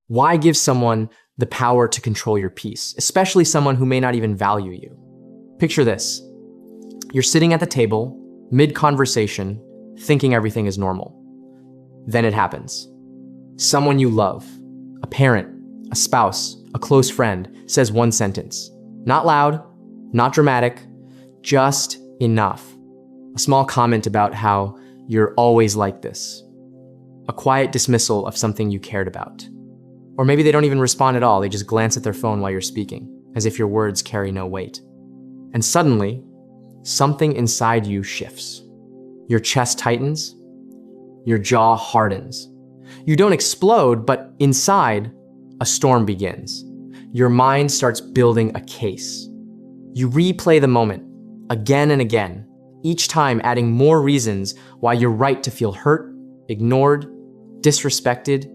Why give someone the power to control your peace, especially someone who may not even value you? Picture this. You're sitting at the table, mid-conversation, thinking everything is normal. Then it happens. Someone you love, a parent, a spouse, a close friend, says one sentence. Not loud, not dramatic, just enough. A small comment about how you're always like this. A quiet dismissal of something you cared about. Or maybe they don't even respond at all, they just glance at their phone while you're speaking, as if your words carry no weight. And suddenly, something inside you shifts. Your chest tightens, your jaw hardens. You don't explode, but inside, a storm begins. Your mind starts building a case. You replay the moment, again and again, each time adding more reasons why you're right to feel hurt, ignored, disrespected.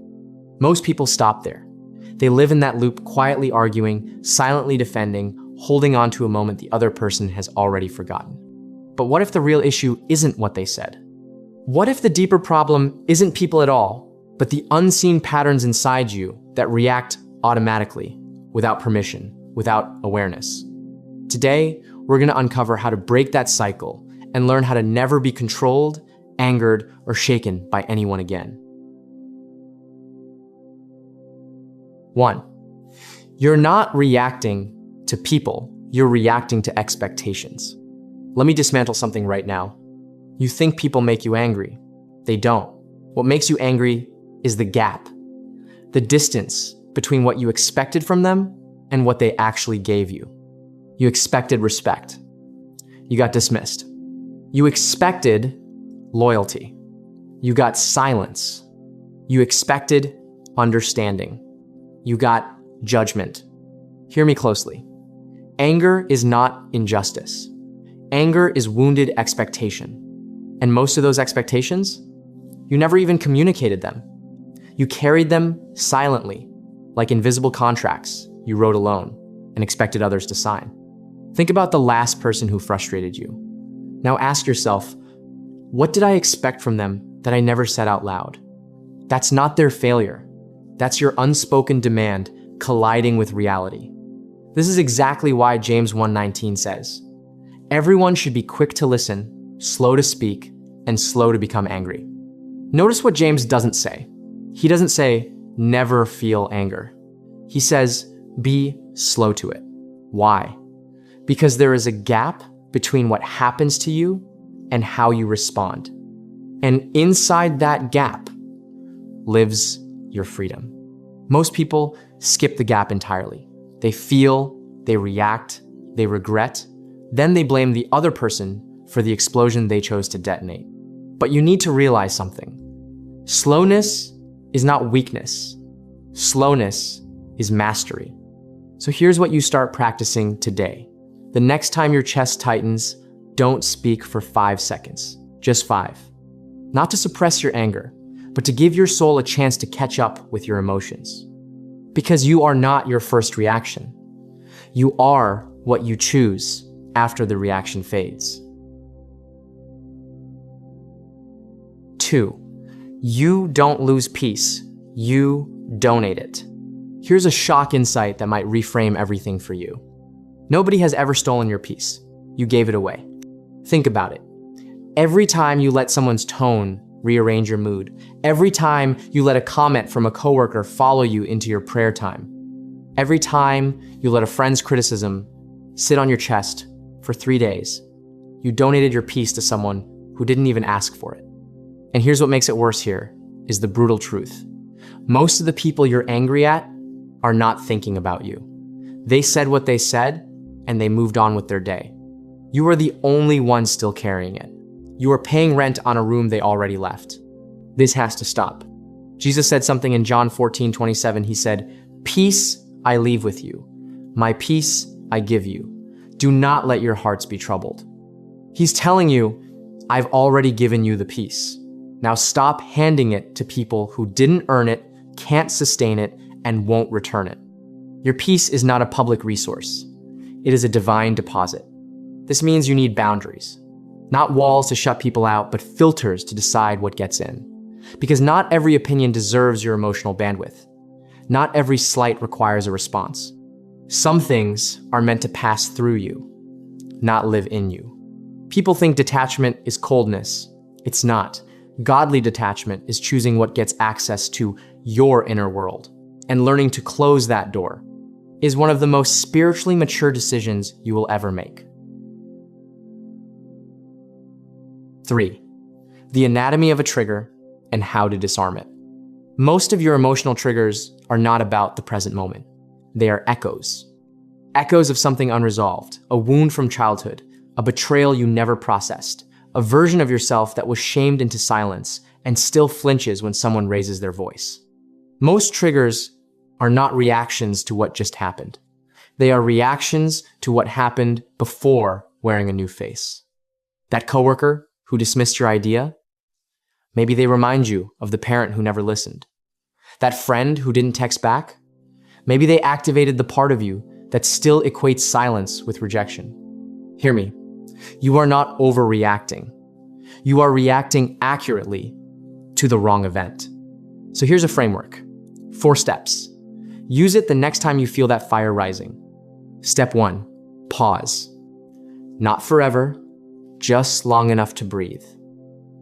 Most people stop there. They live in that loop, quietly arguing, silently defending, holding on to a moment the other person has already forgotten. But what if the real issue isn't what they said? What if the deeper problem isn't people at all, but the unseen patterns inside you that react automatically, without permission, without awareness? Today, we're going to uncover how to break that cycle and learn how to never be controlled, angered, or shaken by anyone again. 1. You're not reacting to people, you're reacting to expectations. Let me dismantle something right now. You think people make you angry. They don't. What makes you angry is the gap, the distance between what you expected from them and what they actually gave you. You expected respect. You got dismissed. You expected loyalty. You got silence. You expected understanding. You got judgment. Hear me closely. Anger is not injustice. Anger is wounded expectation. And most of those expectations, you never even communicated them. You carried them silently, like invisible contracts you wrote alone and expected others to sign. Think about the last person who frustrated you. Now ask yourself, what did I expect from them that I never said out loud? That's not their failure. That's your unspoken demand colliding with reality. This is exactly why James 1:19 says, everyone should be quick to listen, slow to speak, and slow to become angry. Notice what James doesn't say. He doesn't say, never feel anger. He says, be slow to it. Why? Because there is a gap between what happens to you and how you respond. And inside that gap lives your freedom. Most people skip the gap entirely. They feel, they react, they regret, then they blame the other person for the explosion they chose to detonate. But you need to realize something. Slowness is not weakness. Slowness is mastery. So here's what you start practicing today. The next time your chest tightens, don't speak for 5 seconds, just 5. Not to suppress your anger, but to give your soul a chance to catch up with your emotions. Because you are not your first reaction. You are what you choose after the reaction fades. 2. You don't lose peace, you donate it. Here's a shock insight that might reframe everything for you. Nobody has ever stolen your peace. You gave it away. Think about it. Every time you let someone's tone rearrange your mood, every time you let a comment from a coworker follow you into your prayer time, every time you let a friend's criticism sit on your chest for 3 days, you donated your peace to someone who didn't even ask for it. And here's what makes it worse here, is the brutal truth. Most of the people you're angry at are not thinking about you. They said what they said, and they moved on with their day. You are the only one still carrying it. You are paying rent on a room they already left. This has to stop. Jesus said something in John 14:27. He said, "Peace I leave with you. My peace I give you. Do not let your hearts be troubled." He's telling you, I've already given you the peace. Now stop handing it to people who didn't earn it, can't sustain it, and won't return it. Your peace is not a public resource. It is a divine deposit. This means you need boundaries. Not walls to shut people out, but filters to decide what gets in. Because not every opinion deserves your emotional bandwidth. Not every slight requires a response. Some things are meant to pass through you, not live in you. People think detachment is coldness. It's not. Godly detachment is choosing what gets access to your inner world, and learning to close that door is one of the most spiritually mature decisions you will ever make. 3. The anatomy of a trigger and how to disarm it. Most of your emotional triggers are not about the present moment. They are echoes. Echoes of something unresolved, a wound from childhood, a betrayal you never processed, a version of yourself that was shamed into silence and still flinches when someone raises their voice. Most triggers are not reactions to what just happened. They are reactions to what happened before wearing a new face. That coworker who dismissed your idea, maybe they remind you of the parent who never listened. That friend who didn't text back, maybe they activated the part of you that still equates silence with rejection. Hear me, you are not overreacting. You are reacting accurately to the wrong event. So here's a framework. 4 steps. Use it the next time you feel that fire rising. Step 1, pause. Not forever, just long enough to breathe.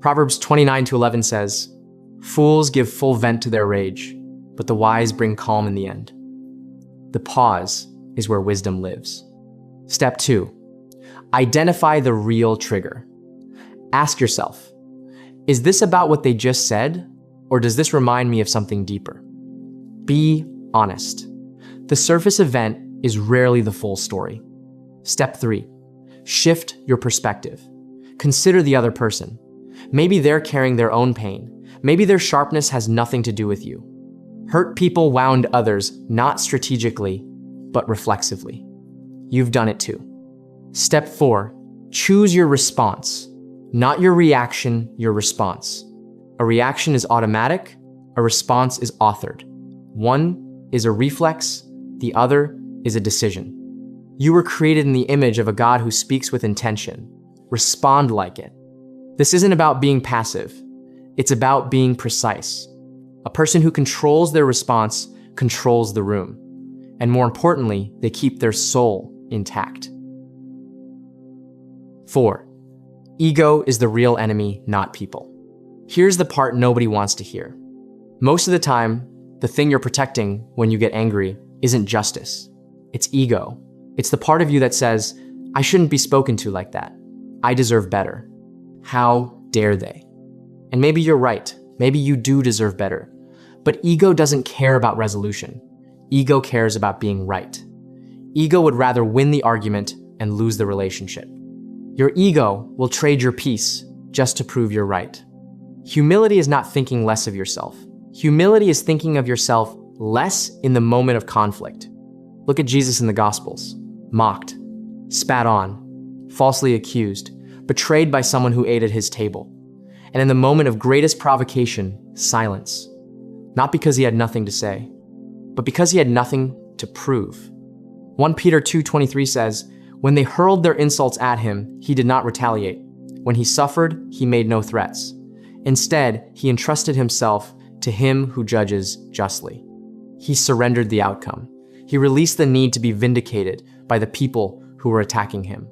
Proverbs 29-11 says, "Fools give full vent to their rage, but the wise bring calm in the end." The pause is where wisdom lives. Step 2, identify the real trigger. Ask yourself, is this about what they just said, or does this remind me of something deeper? Be honest. The surface event is rarely the full story. Step 3, shift your perspective. Consider the other person. Maybe they're carrying their own pain. Maybe their sharpness has nothing to do with you. Hurt people wound others, not strategically, but reflexively. You've done it too. Step 4, choose your response. Not your reaction, your response. A reaction is automatic, a response is authored. One is a reflex, the other is a decision. You were created in the image of a God who speaks with intention. Respond like it. This isn't about being passive. It's about being precise. A person who controls their response controls the room. And more importantly, they keep their soul intact. 4. Ego is the real enemy, not people. Here's the part nobody wants to hear. Most of the time, the thing you're protecting when you get angry isn't justice. It's ego. It's the part of you that says, I shouldn't be spoken to like that. I deserve better. How dare they? And maybe you're right. Maybe you do deserve better. But ego doesn't care about resolution. Ego cares about being right. Ego would rather win the argument and lose the relationship. Your ego will trade your peace just to prove you're right. Humility is not thinking less of yourself. Humility is thinking of yourself less in the moment of conflict. Look at Jesus in the Gospels. Mocked, spat on, falsely accused, betrayed by someone who ate at his table. And in the moment of greatest provocation, silence. Not because he had nothing to say, but because he had nothing to prove. 1 Peter 2:23 says, when they hurled their insults at him, he did not retaliate. When he suffered, he made no threats. Instead, he entrusted himself to him who judges justly. He surrendered the outcome. He released the need to be vindicated by the people who were attacking him.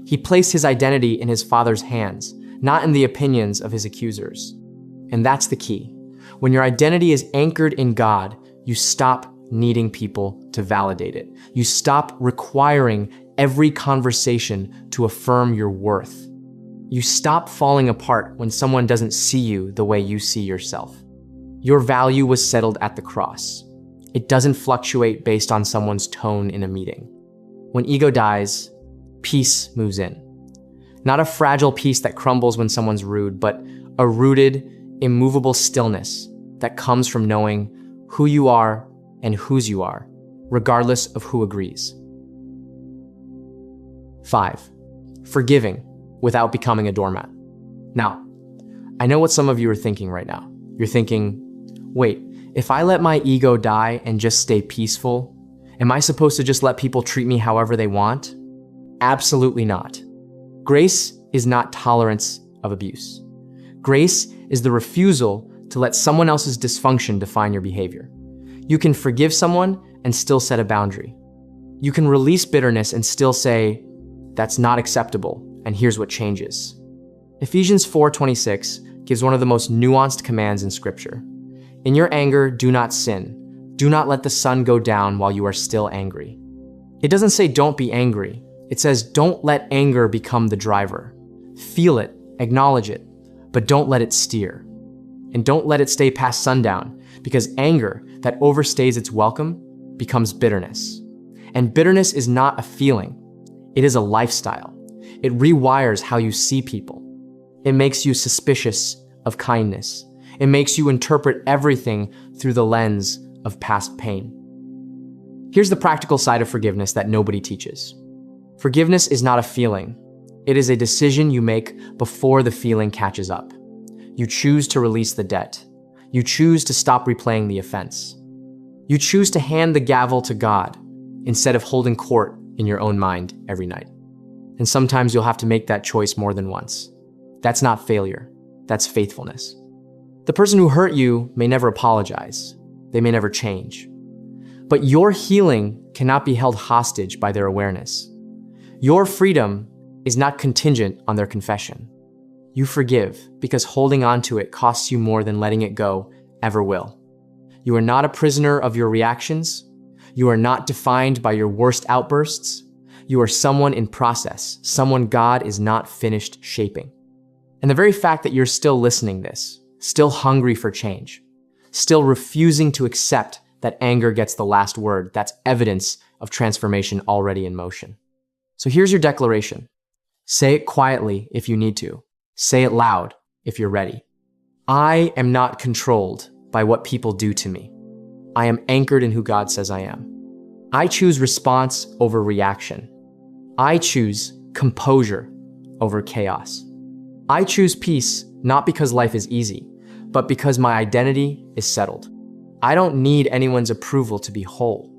He placed his identity in his Father's hands, not in the opinions of his accusers. And that's the key. When your identity is anchored in God, you stop needing people to validate it. You stop requiring every conversation to affirm your worth. You stop falling apart when someone doesn't see you the way you see yourself. Your value was settled at the cross. It doesn't fluctuate based on someone's tone in a meeting. When ego dies, peace moves in. Not a fragile peace that crumbles when someone's rude, but a rooted, immovable stillness that comes from knowing who you are and whose you are, regardless of who agrees. 5. Forgiving without becoming a doormat. Now, I know what some of you are thinking right now. You're thinking, wait, if I let my ego die and just stay peaceful, am I supposed to just let people treat me however they want? Absolutely not. Grace is not tolerance of abuse. Grace is the refusal to let someone else's dysfunction define your behavior. You can forgive someone and still set a boundary. You can release bitterness and still say, that's not acceptable, and here's what changes. Ephesians 4:26 gives one of the most nuanced commands in Scripture. In your anger, do not sin. Do not let the sun go down while you are still angry. It doesn't say don't be angry. It says don't let anger become the driver. Feel it, acknowledge it, but don't let it steer. And don't let it stay past sundown, because anger that overstays its welcome becomes bitterness. And bitterness is not a feeling. It is a lifestyle. It rewires how you see people. It makes you suspicious of kindness. It makes you interpret everything through the lens of past pain. Here's the practical side of forgiveness that nobody teaches. Forgiveness is not a feeling. It is a decision you make before the feeling catches up. You choose to release the debt. You choose to stop replaying the offense. You choose to hand the gavel to God instead of holding court in your own mind every night. And sometimes you'll have to make that choice more than once. That's not failure. That's faithfulness. The person who hurt you may never apologize. They may never change. But your healing cannot be held hostage by their awareness. Your freedom is not contingent on their confession. You forgive because holding on to it costs you more than letting it go ever will. You are not a prisoner of your reactions. You are not defined by your worst outbursts. You are someone in process, someone God is not finished shaping. And the very fact that you're still listening this, still hungry for change, still refusing to accept that anger gets the last word, that's evidence of transformation already in motion. So here's your declaration. Say it quietly if you need to. Say it loud if you're ready. I am not controlled by what people do to me. I am anchored in who God says I am. I choose response over reaction. I choose composure over chaos. I choose peace not because life is easy, but because my identity is settled. I don't need anyone's approval to be whole.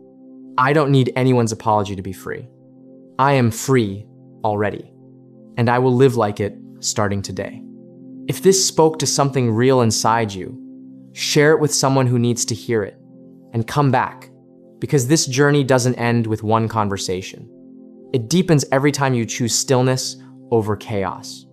I don't need anyone's apology to be free. I am free already, and I will live like it starting today. If this spoke to something real inside you, share it with someone who needs to hear it, and come back, because this journey doesn't end with one conversation. It deepens every time you choose stillness over chaos.